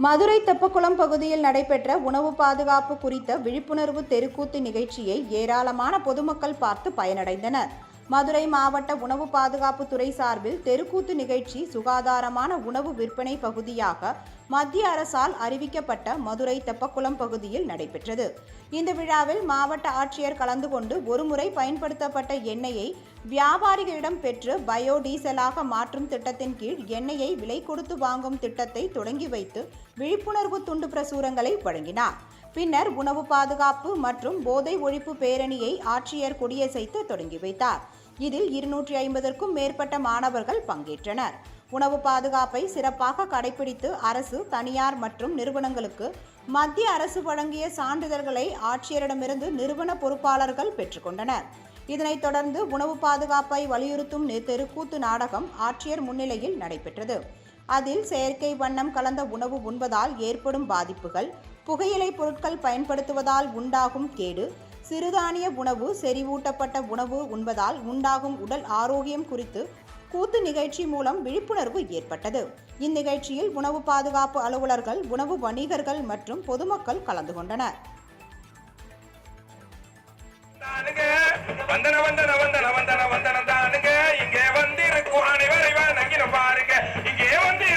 மதுரை தெப்பக்குளம் பகுதியில் நடைபெற்ற உணவு பாதுகாப்பு குறித்த விழிப்புணர்வு தெருக்கூத்து நிகழ்ச்சியை ஏராளமான பொதுமக்கள் பார்த்து பயனடைந்தனர். மதுரை மாவட்ட உணவு பாதுகாப்பு துறை சார்பில் தெருக்கூத்து நிகழ்ச்சி சுகாதாரமான உணவு விற்பனை பகுதியாக மத்திய அரசால் அறிவிக்கப்பட்ட மதுரை தெப்பக்குளம் பகுதியில் நடைபெற்றது. இந்த விழாவில் மாவட்ட ஆட்சியர் கலந்து கொண்டு ஒருமுறை பயன்படுத்தப்பட்ட எண்ணெயை வியாபாரிகளிடம் பெற்று பயோடீசலாக மாற்றும் திட்டத்தின் கீழ் எண்ணெயை விலை கொடுத்து வாங்கும் திட்டத்தை தொடங்கி வைத்து விழிப்புணர்வு துண்டு பிரசுரங்களை வழங்கினார். பின்னர் உணவு பாதுகாப்பு மற்றும் போதை ஒழிப்பு பேரணியை ஆட்சியர் கொடியசைத்து தொடங்கி வைத்தார். இதில் 250க்கும் மேற்பட்ட மாணவர்கள் பங்கேற்றனர். உணவு பாதுகாப்பை சிறப்பாக கடைபிடித்து அரசு, தனியார் மற்றும் நிறுவனங்களுக்கு மத்திய அரசு வழங்கிய சான்றிதழ்களை ஆட்சியரிடமிருந்து நிறுவன பொறுப்பாளர்கள் பெற்றுக்கொண்டனர். இதனைத் தொடர்ந்து உணவு பாதுகாப்பை வலியுறுத்தும் தெருக்கூத்து நாடகம் ஆட்சியர் முன்னிலையில் நடைபெற்றது. அதில் செயற்கை வண்ணம் கலந்த உணவு உண்பதால் ஏற்படும் பாதிப்புகள், புகையிலை பொருட்கள் பயன்படுத்துவதால் உண்டாகும் கேடு, சிறுதானிய உணவு, செறிவூட்டப்பட்ட உணவு உண்பதால் உண்டாகும் உடல் ஆரோக்கியம் குறித்து கூத்து நிகழ்ச்சி மூலம் விழிப்புணர்வு ஏற்பட்டது. இந்நிகழ்ச்சியில் உணவு பாதுகாப்பு அலுவலர்கள், உணவு வணிகர்கள் மற்றும் பொதுமக்கள் கலந்து கொண்டனர். வந்தன வந்தன வந்தன வந்தன வந்தன தானுங்க இங்கே வந்திருக்கும் அனைவரை வணங்கின பாருங்க இங்கே வந்து